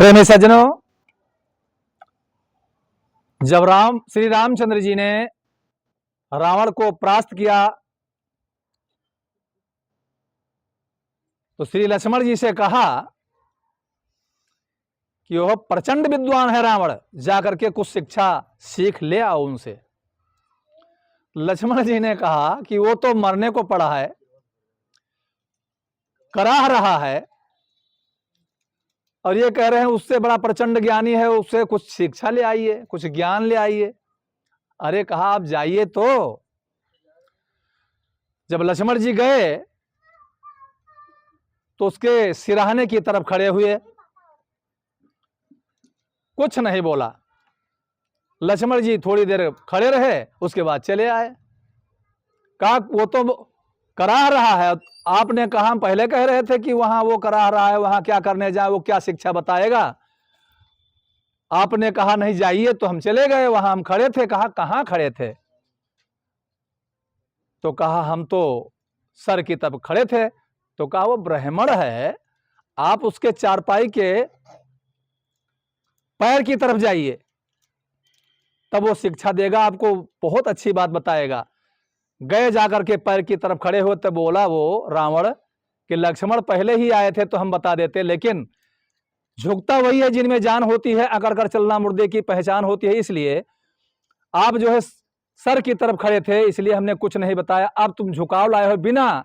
प्रेमी सज्जनों, जब श्री रामचंद्र जी ने रावण को परास्त किया तो श्री लक्ष्मण जी से कहा कि वह प्रचंड विद्वान है रावण, जाकर के कुछ शिक्षा सीख ले आओ उनसे। लक्ष्मण जी ने कहा कि वो तो मरने को पड़ा है, कराह रहा है, और ये कह रहे हैं उससे बड़ा प्रचंड ज्ञानी है, उससे कुछ शिक्षा ले आइए, कुछ ज्ञान ले आइए। अरे कहा आप जाइए। तो जब लक्ष्मण जी गए तो उसके सिराहने की तरफ खड़े हुए, कुछ नहीं बोला। लक्ष्मण जी थोड़ी देर खड़े रहे, उसके बाद चले आए। कहा वो तो कराह रहा है, आपने कहा, हम पहले कह रहे थे कि वहां वो कराह रहा है, वहां क्या करने जाए, वो क्या शिक्षा बताएगा। आपने कहा नहीं जाइए तो हम चले गए, वहां हम खड़े थे। कहा कहां खड़े थे? तो कहा हम तो सर की तरफ खड़े थे। तो कहा वो ब्राह्मण है, आप उसके चारपाई के पैर की तरफ जाइए, तब वो शिक्षा देगा आपको, बहुत अच्छी बात बताएगा। गए, जाकर के पैर की तरफ खड़े हो, तब बोला वो रावण कि लक्ष्मण पहले ही आए थे तो हम बता देते, लेकिन झुकता वही है जिनमें जान होती है, अकड़ कर चलना मुर्दे की पहचान होती है, इसलिए आप जो है सर की तरफ खड़े थे, इसलिए हमने कुछ नहीं बताया। अब तुम झुकाव लाए हो, बिना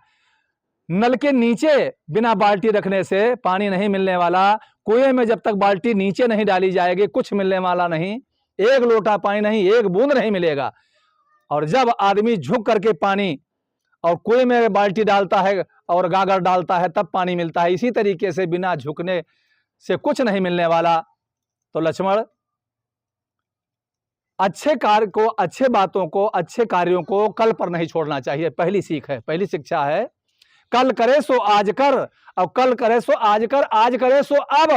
नल के नीचे बिना बाल्टी रखने से पानी नहीं मिलने वाला। कुएं में जब तक बाल्टी नीचे नहीं डाली जाएगी कुछ मिलने वाला नहीं, एक लोटा पानी नहीं, एक बूंद नहीं मिलेगा। और जब आदमी झुक करके पानी और कुएं में बाल्टी डालता है और गागर डालता है, तब पानी मिलता है। इसी तरीके से बिना झुकने से कुछ नहीं मिलने वाला। तो लक्ष्मण, अच्छे कार्य को, अच्छे बातों को, अच्छे कार्यों को कल पर नहीं छोड़ना चाहिए। पहली सीख है, पहली शिक्षा है, कल करे सो आज कर, और कल करे सो आज कर, आज करे सो अब,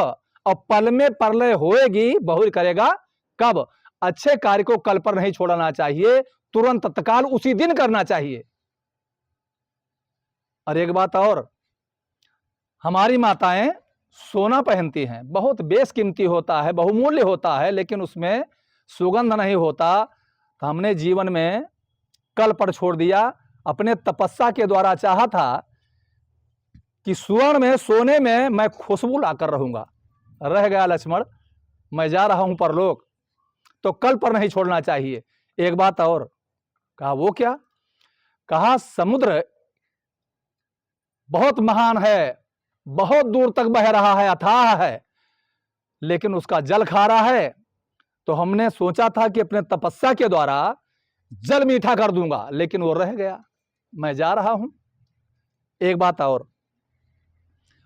और पल में परलय होएगी, बहु करेगा कब। अच्छे कार्य को कल पर नहीं छोड़ना चाहिए, तुरंत तत्काल उसी दिन करना चाहिए। और एक बात और, हमारी माताएं सोना पहनती हैं, बहुत बेशकीमती होता है, बहुमूल्य होता है, लेकिन उसमें सुगंध नहीं होता। तो हमने जीवन में कल पर छोड़ दिया। अपने तपस्या के द्वारा चाहा था कि स्वर्ण में, सोने में मैं खुशबू लाकर रहूंगा, रह गया लक्ष्मण, मैं जा रहा हूं परलोक। तो कल पर नहीं छोड़ना चाहिए। एक बात और कहा, वो क्या? कहा समुद्र बहुत महान है, बहुत दूर तक बह रहा है, अथाह है, लेकिन उसका जल खारा है। तो हमने सोचा था कि अपने तपस्या के द्वारा जल मीठा कर दूंगा, लेकिन वो रह गया, मैं जा रहा हूं। एक बात और,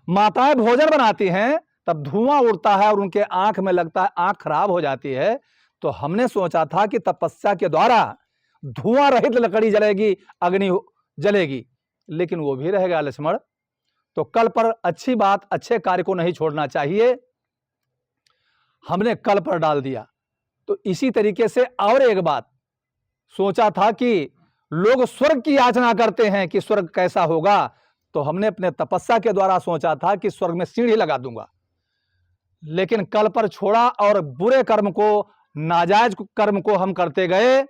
माताएं भोजन बनाती हैं, तब धुआं उड़ता है और उनके आंख में लगता है, आंख खराब हो जाती है। तो हमने सोचा था कि तपस्या के द्वारा धुआं रहित लकड़ी जलेगी, अग्नि जलेगी, लेकिन वो भी रह गया लक्ष्मण। तो कल पर अच्छी बात, अच्छे कार्य को नहीं छोड़ना चाहिए, हमने कल पर डाल दिया। तो इसी तरीके से और एक बात सोचा था कि लोग स्वर्ग की याचना करते हैं कि स्वर्ग कैसा होगा, तो हमने अपने तपस्या के द्वारा सोचा था कि स्वर्ग में सीढ़ी लगा दूंगा, लेकिन कल पर छोड़ा और बुरे कर्म को, नाजायज कर्म को हम करते गए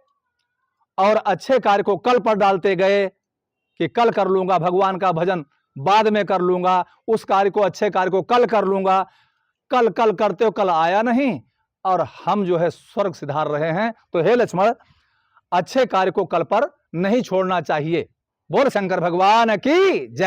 और अच्छे कार्य को कल पर डालते गए कि कल कर लूंगा, भगवान का भजन बाद में कर लूंगा, उस कार्य को, अच्छे कार्य को कल कर लूंगा। कल कल करते हो, कल आया नहीं, और हम जो है स्वर्ग सिधार रहे हैं। तो हे लक्ष्मण, अच्छे कार्य को कल पर नहीं छोड़ना चाहिए। बोल शंकर भगवान की जय।